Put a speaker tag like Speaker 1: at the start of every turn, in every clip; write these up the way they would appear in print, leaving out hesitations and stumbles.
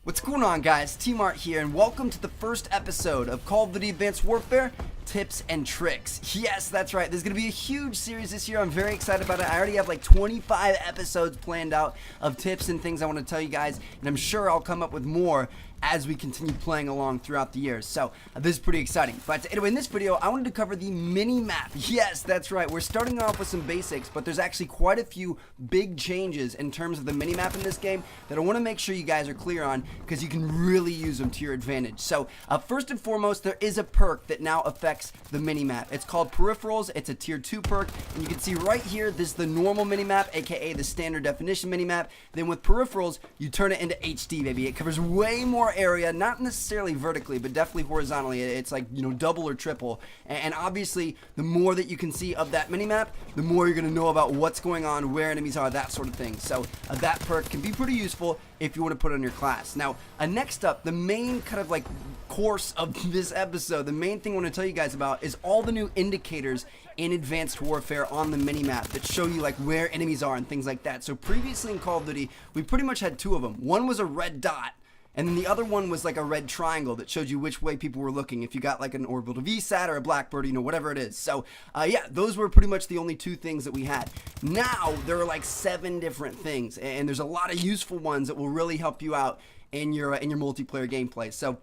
Speaker 1: What's going on, guys? T-Mart here, and welcome to the first episode of Call of Duty Advanced Warfare Tips and Tricks. Yes, that's right. There's going to be a huge series this year. I'm very excited about it. I already have like 25 episodes planned out of tips and things I want to tell you guys, and I'm sure I'll come up with more as we continue playing along throughout the years. So this is pretty exciting. But anyway, in this video, I wanted to cover the mini-map. Yes, that's right. We're starting off with some basics, but there's actually quite a few big changes in terms of the mini-map in this game that I want to make sure you guys are clear on, because you can really use them to your advantage. So first and foremost, there is a perk that now affects the mini-map. It's called Peripherals. It's a tier 2 perk, and you can see right here, this is the normal mini-map, aka the standard definition mini-map. Then with Peripherals, you turn it into HD, baby. It covers way more area, not necessarily vertically, but definitely horizontally. It's like, you know, double or triple. And obviously, the more that you can see of that minimap, the more you're going to know about what's going on, where enemies are, that sort of thing. So that perk can be pretty useful if you want to put it on your class. Now, next up, the main kind of like course of this episode, the main thing I want to tell you guys about is all the new indicators in Advanced Warfare on the minimap that show you like where enemies are and things like that. So previously in Call of Duty, we pretty much had two of them. One was a red dot, and then the other one was like a red triangle that showed you which way people were looking. If you got like an orbital VSAT or a Blackbird, you know, whatever it is. So yeah, those were pretty much the only two things that we had. Now there are like 7 different things, and there's a lot of useful ones that will really help you out in your multiplayer gameplay. So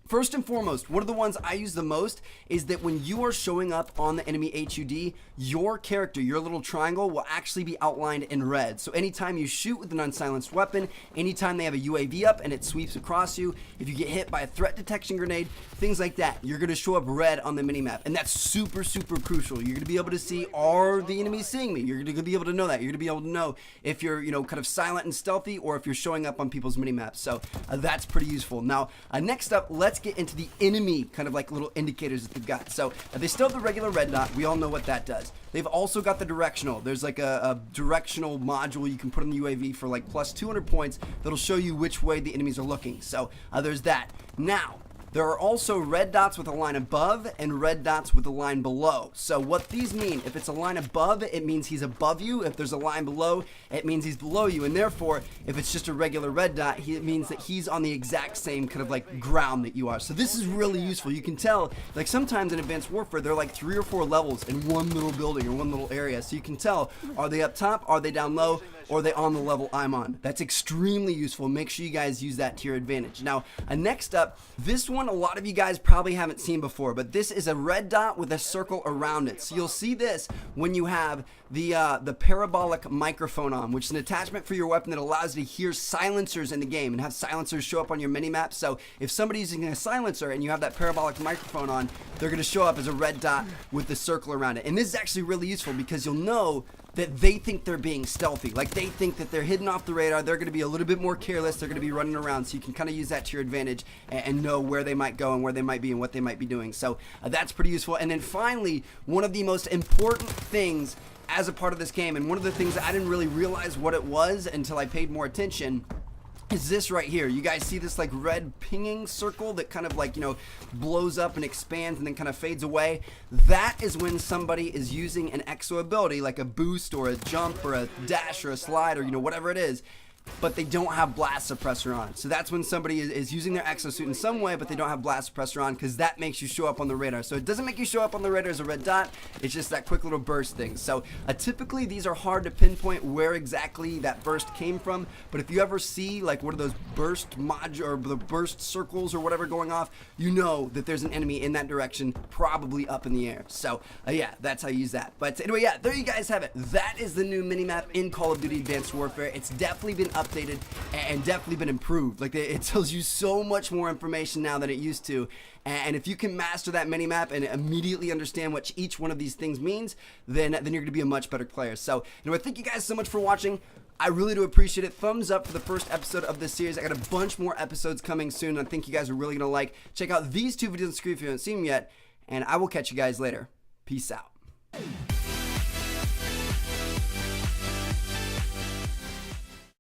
Speaker 1: first and foremost, one of the ones I use the most is that when you are showing up on the enemy HUD, your character, your little triangle, will actually be outlined in red. So anytime you shoot with an unsilenced weapon, anytime they have a UAV up and it sweeps across you, if you get hit by a threat detection grenade, things like that, you're going to show up red on the minimap. And that's super, super crucial. You're going to be able to see, are the enemies seeing me? You're going to be able to know that. You're going to be able to know if you're, you know, kind of silent and stealthy, or if you're showing up on people's minimaps. So that's pretty useful. Now, next up, let's get into the enemy kind of like little indicators that they've got. So they still have the regular red dot. We all know what that does. They've also got the directional. There's like a directional module you can put on the UAV for like plus 200 points that'll show you which way the enemies are looking. So there's that. Now, there are also red dots with a line above and red dots with a line below. So what these mean, if it's a line above, it means he's above you. If there's a line below, it means he's below you. And therefore, if it's just a regular red dot, it means that he's on the exact same kind of like ground that you are. So this is really useful. You can tell, like sometimes in Advanced Warfare, they're like 3 or 4 levels in one little building or one little area. So you can tell, are they up top, are they down low, or are they on the level I'm on? That's extremely useful. Make sure you guys use that to your advantage. Now, next up, this one a lot of you guys probably haven't seen before, but this is a red dot with a circle around it. So you'll see this when you have the parabolic microphone on, which is an attachment for your weapon that allows you to hear silencers in the game and have silencers show up on your minimap. So if somebody's using a silencer and you have that parabolic microphone on, they're going to show up as a red dot with the circle around it. And this is actually really useful because you'll know that they think they're being stealthy. Like they think that they're hidden off the radar. They're going to be a little bit more careless. They're going to be running around. So you can kind of use that to your advantage and know where they might go and where they might be and what they might be doing. So that's pretty useful. And then finally, one of the most important things as a part of this game, and one of the things that I didn't really realize what it was until I paid more attention, is this right here. You guys see this like red pinging circle that kind of like, you know, blows up and expands and then kind of fades away? That is when somebody is using an exo ability like a boost or a jump or a dash or a slide or, you know, whatever it is, but they don't have blast suppressor on. So that's when somebody is using their exosuit in some way, but they don't have blast suppressor on, because that makes you show up on the radar. So it doesn't make you show up on the radar as a red dot. It's just that quick little burst thing. So typically these are hard to pinpoint where exactly that burst came from, but if you ever see like one of those burst or the burst circles or whatever going off, you know that there's an enemy in that direction, probably up in the air. So yeah, that's how you use that. But anyway, yeah, there you guys have it. That is the new minimap in Call of Duty Advanced Warfare. It's definitely been updated and definitely been improved. Like it tells you so much more information now than it used to, and if you can master that minimap and immediately understand what each one of these things means, then you're going to be a much better player. So anyway, thank you guys so much for watching. I really do appreciate it. Thumbs up for the first episode of this series. I got a bunch more episodes coming soon. I think you guys are really going to like. Check out these 2 videos on the screen if you haven't seen them yet, and I will catch you guys later. Peace out.